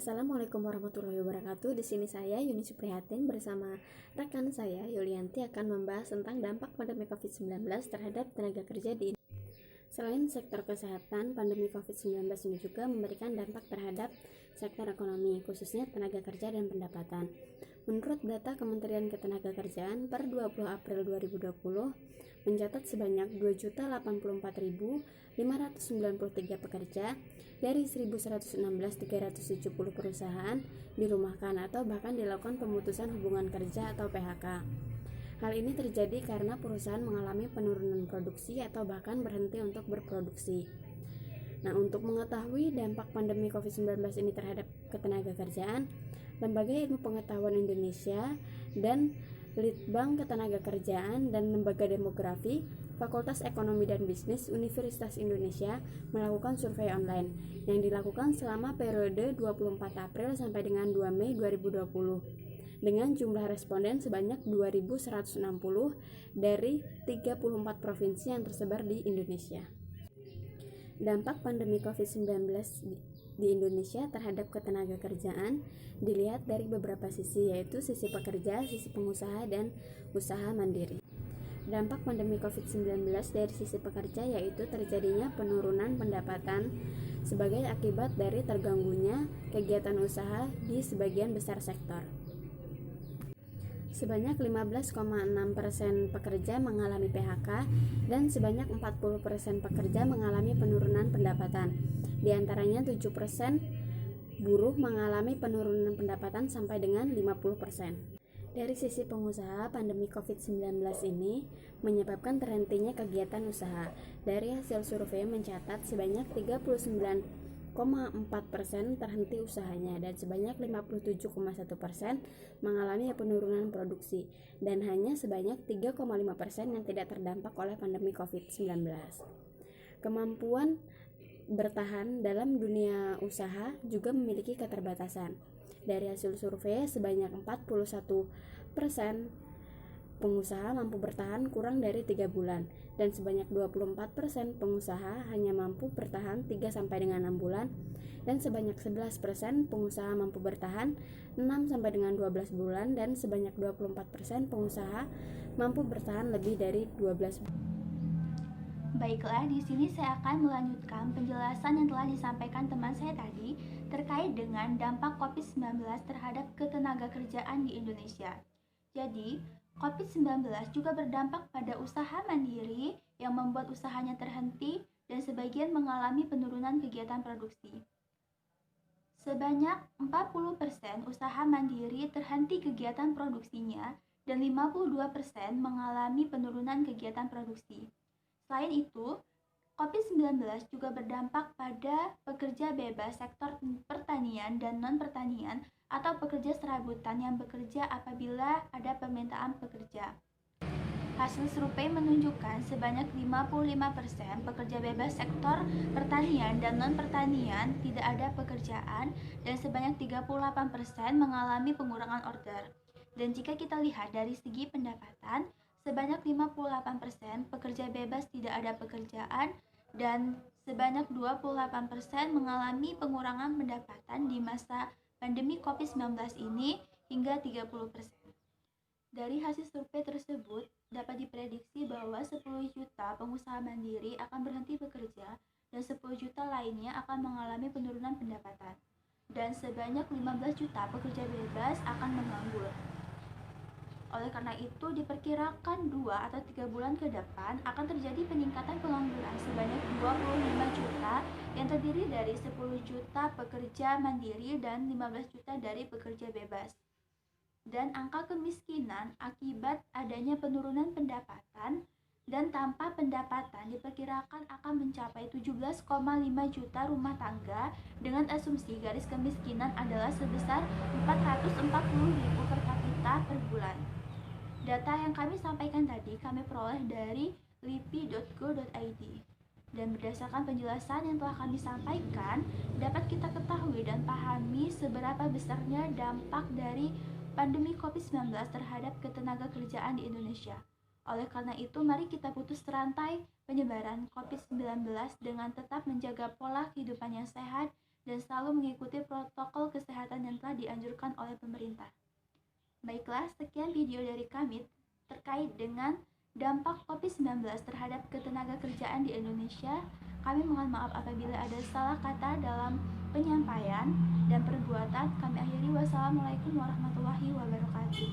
Assalamualaikum warahmatullahi wabarakatuh. Di sini saya Yuni Suprihatin bersama rekan saya Yulianti akan membahas tentang dampak pandemi COVID-19 terhadap tenaga kerja di Indonesia. Selain sektor kesehatan, pandemi COVID-19 ini juga memberikan dampak terhadap sektor ekonomi, khususnya tenaga kerja dan pendapatan. Menurut data Kementerian Ketenagakerjaan per 20 April 2020, mencatat sebanyak 2.084.593 pekerja dari 1.116.370 perusahaan dirumahkan atau bahkan dilakukan pemutusan hubungan kerja atau PHK. Hal ini terjadi karena perusahaan mengalami penurunan produksi atau bahkan berhenti untuk berproduksi. Nah, untuk mengetahui dampak pandemi COVID-19 ini terhadap ketenagakerjaan, Lembaga Ilmu Pengetahuan Indonesia dan Litbang Ketenagakerjaan dan Lembaga Demografi Fakultas Ekonomi dan Bisnis Universitas Indonesia melakukan survei online yang dilakukan selama periode 24 April sampai dengan 2 Mei 2020 dengan jumlah responden sebanyak 2.160 dari 34 provinsi yang tersebar di Indonesia. Dampak pandemi COVID-19 di Indonesia terhadap ketenagakerjaan dilihat dari beberapa sisi, yaitu sisi pekerja, sisi pengusaha, dan usaha mandiri. Dampak pandemi COVID-19 dari sisi pekerja yaitu terjadinya penurunan pendapatan sebagai akibat dari terganggunya kegiatan usaha di sebagian besar sektor. Sebanyak 15,6% pekerja mengalami PHK dan sebanyak 40% pekerja mengalami penurunan pendapatan. Di antaranya 7% buruh mengalami penurunan pendapatan sampai dengan 50%. Dari sisi pengusaha, pandemi COVID-19 ini menyebabkan terhentinya kegiatan usaha. Dari hasil survei mencatat sebanyak 39,4% terhenti usahanya dan sebanyak 57,1% mengalami penurunan produksi dan hanya sebanyak 3,5% yang tidak terdampak oleh pandemi COVID-19. Kemampuan bertahan dalam dunia usaha juga memiliki keterbatasan. Dari hasil survei, sebanyak 41% pengusaha mampu bertahan kurang dari 3 bulan dan sebanyak 24% pengusaha hanya mampu bertahan 3 sampai dengan 6 bulan dan sebanyak 11% pengusaha mampu bertahan 6 sampai dengan 12 bulan dan sebanyak 24% pengusaha mampu bertahan lebih dari 12 bulan. Baiklah, di sini saya akan melanjutkan penjelasan yang telah disampaikan teman saya tadi terkait dengan dampak COVID-19 terhadap ketenagakerjaan di Indonesia. Jadi, COVID-19 juga berdampak pada usaha mandiri yang membuat usahanya terhenti dan sebagian mengalami penurunan kegiatan produksi. Sebanyak 40% usaha mandiri terhenti kegiatan produksinya dan 52% mengalami penurunan kegiatan produksi. Selain itu, COVID-19 juga berdampak pada pekerja bebas sektor pertanian dan non-pertanian atau pekerja serabutan yang bekerja apabila ada permintaan pekerja. Hasil survei menunjukkan sebanyak 55% pekerja bebas sektor pertanian dan non-pertanian tidak ada pekerjaan dan sebanyak 38% mengalami pengurangan order. Dan jika kita lihat dari segi pendapatan, sebanyak 58% pekerja bebas tidak ada pekerjaan dan sebanyak 28% mengalami pengurangan pendapatan di masa pandemi COVID-19 ini hingga 30%. Dari hasil survei tersebut, dapat diprediksi bahwa 10 juta pengusaha mandiri akan berhenti bekerja dan 10 juta lainnya akan mengalami penurunan pendapatan. Dan sebanyak 15 juta pekerja bebas akan menganggur. Oleh karena itu, diperkirakan 2 atau 3 bulan ke depan akan terjadi peningkatan pengangguran sebanyak 25 juta yang terdiri dari 10 juta pekerja mandiri dan 15 juta dari pekerja bebas. Dan angka kemiskinan akibat adanya penurunan pendapatan dan tanpa pendapatan diperkirakan akan mencapai 17,5 juta rumah tangga dengan asumsi garis kemiskinan adalah sebesar 440.000 per kapita per bulan. Data yang kami sampaikan tadi kami peroleh dari lipi.go.id dan berdasarkan penjelasan yang telah kami sampaikan dapat kita ketahui dan pahami seberapa besarnya dampak dari pandemi COVID-19 terhadap ketenagakerjaan di Indonesia. Oleh karena itu, mari kita putus rantai penyebaran COVID-19 dengan tetap menjaga pola kehidupan yang sehat dan selalu mengikuti protokol kesehatan yang telah dianjurkan oleh pemerintah. Baiklah, sekian video dari kami terkait dengan dampak COVID-19 terhadap ketenagakerjaan di Indonesia. Kami mohon maaf apabila ada salah kata dalam penyampaian dan perbuatan. Kami akhiri. Wassalamualaikum warahmatullahi wabarakatuh.